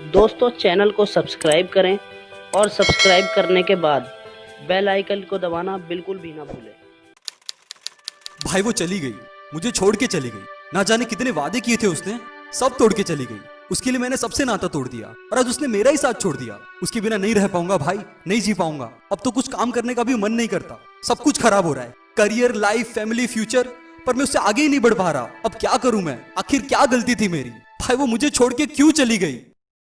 दोस्तों चैनल को सब्सक्राइब करें और सब्सक्राइब करने के बाद बेल आइकन को दबाना बिल्कुल भी ना भूलें। भाई वो चली गई, मुझे छोड़ के चली गई। ना जाने कितने वादे किए थे उसने, सब तोड़ के चली गई। उसके लिए मैंने सबसे नाता तोड़ दिया और आज उसने मेरा ही साथ छोड़ दिया। उसके बिना नहीं रह पाऊंगा भाई, नहीं जी पाऊंगा। अब तो कुछ काम करने का भी मन नहीं करता, सब कुछ खराब हो रहा है, करियर, लाइफ, फैमिली, फ्यूचर। पर मैं उससे आगे ही नहीं बढ़ पा रहा। अब क्या करूं मैं? आखिर क्या गलती थी मेरी? भाई वो मुझे छोड़ के क्यों चली गई?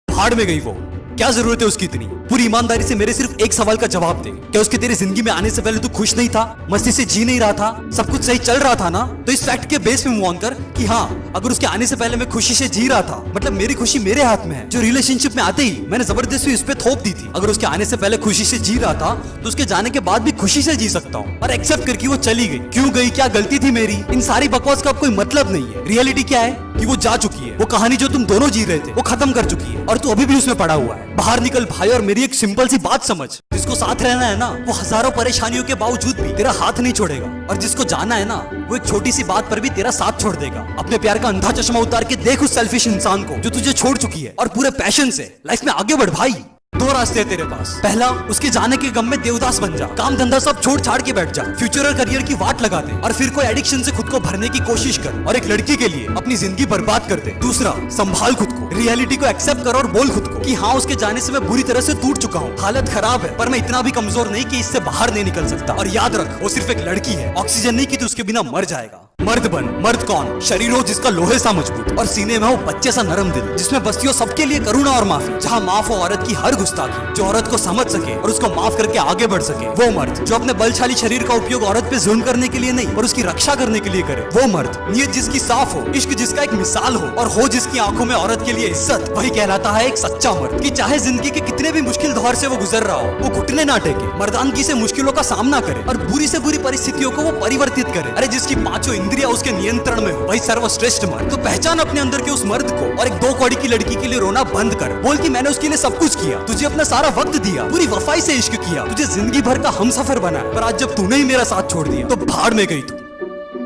भाड़ में गई वो, क्या जरूरत है उसकी इतनी? पूरी ईमानदारी से मेरे सिर्फ एक सवाल का जवाब दे। क्या उसके तेरे जिंदगी में आने से पहले तू खुश नहीं था, मस्ती से जी नहीं रहा था, सब कुछ सही चल रहा था ना? तो इस फैक्ट के बेस पे मूव ऑन कर कि हाँ, अगर उसके आने से पहले मैं खुशी से जी रहा था, मतलब मेरी खुशी मेरे हाथ में है। जो रिलेशनशिप में आते ही मैंने जबरदस्ती उस पे थोप दी थी। अगर उसके आने से पहले खुशी से जी रहा था तो उसके जाने के बाद भी खुशी से जी सकता हूँ। और एक्सेप्ट करके वो चली गई। क्यों गई, क्या गलती थी मेरी? इन सारी बकवास का अब कोई मतलब नहीं है। रियलिटी क्या है कि वो जा चुकी है। वो कहानी जो तुम दोनों जी रहे थे वो खत्म कर चुकी है और तू अभी भी उसमें पड़ा हुआ है। बाहर निकल भाई और मेरी एक सिंपल सी बात समझ। जिसको साथ रहना है ना, वो हजारों परेशानियों के बावजूद भी तेरा हाथ नहीं छोड़ेगा। और जिसको जाना है ना, वो एक छोटी सी बात पर भी तेरा साथ छोड़ देगा। अपने प्यार का अंधा चश्मा उतार के देख उस सेल्फिश इंसान को जो तुझे छोड़ चुकी है और पूरे पैशन से लाइफ में आगे बढ़ भाई। दो रास्ते हैं तेरे पास। पहला, उसके जाने के गम में देवदास बन जा, काम धंधा सब छोड़ छाड़ के बैठ जा, फ्यूचर और करियर की वाट लगा दे और फिर कोई एडिक्शन से खुद को भरने की कोशिश कर और एक लड़की के लिए अपनी जिंदगी बर्बाद कर दे। दूसरा, संभाल खुद को, रियलिटी को एक्सेप्ट कर और बोल खुद को कि हाँ, उसके जाने से मैं बुरी तरह से टूट चुका हूँ, हालत खराब है, पर मैं इतना भी कमजोर नहीं कि इससे बाहर नहीं निकल सकता। और याद रख, वो सिर्फ एक लड़की है, ऑक्सीजन नहीं कि तू उसके बिना मर जाएगा। मर्द बन। मर्द कौन? शरीर हो जिसका लोहे सा मजबूत और सीने में हो बच्चे सा नरम दिल, जिसमें बस्ती हो सबके लिए करुणा और माफी, जहाँ माफ हो औरत की हर गुस्ताखी, जो औरत को समझ सके और उसको माफ करके आगे बढ़ सके। वो मर्द जो अपने बलशाली शरीर का उपयोग औरत पे जुल्म करने के लिए नहीं पर उसकी रक्षा करने के लिए करे। वो मर्द नियत जिसकी साफ हो, इश्क जिसका एक मिसाल हो और हो जिसकी आंखों में औरत के लिए इज्जत, वही कहलाता है एक सच्चा मर्द। कि चाहे जिंदगी के कितने भी मुश्किल दौर से वो गुजर रहा हो, वो घुटने ना टेके, मर्दानगी से मुश्किलों का सामना करे और बुरी से बुरी परिस्थितियों को वो परिवर्तित करे। अरे जिसकी पांचों इंद्रियां उसके नियंत्रण में हो, वही सर्वश्रेष्ठ मर्द। तो पहचान अपने अंदर के उस मर्द को और एक 2 कौड़ी की लड़की के लिए रोना बंद कर। बोल कि मैंने उसके लिए सब कुछ किया, तुझे अपना सारा वक्त दिया, पूरी वफाई से इश्क किया, तुझे जिंदगी भर का हमसफर बनाया, पर आज जब तूने ही मेरा साथ छोड़ दिया तो भाड़ में गई तू।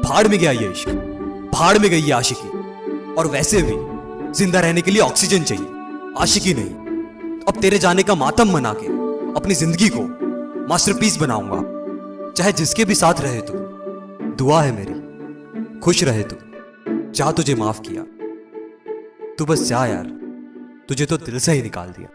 भाड़ में गया ये इश्क, भाड़ में गई ये आशिकी। और वैसे भी जिंदा रहने के लिए ऑक्सीजन चाहिए, आशिकी नहीं। अब तेरे जाने का मातम मना के अपनी जिंदगी को मास्टरपीस बनाऊंगा। चाहे जिसके भी साथ रहे तू, दुआ है मेरी, खुश रहे तू। जा, तुझे माफ किया, तू बस जा यार, तुझे तो दिल से ही निकाल दिया।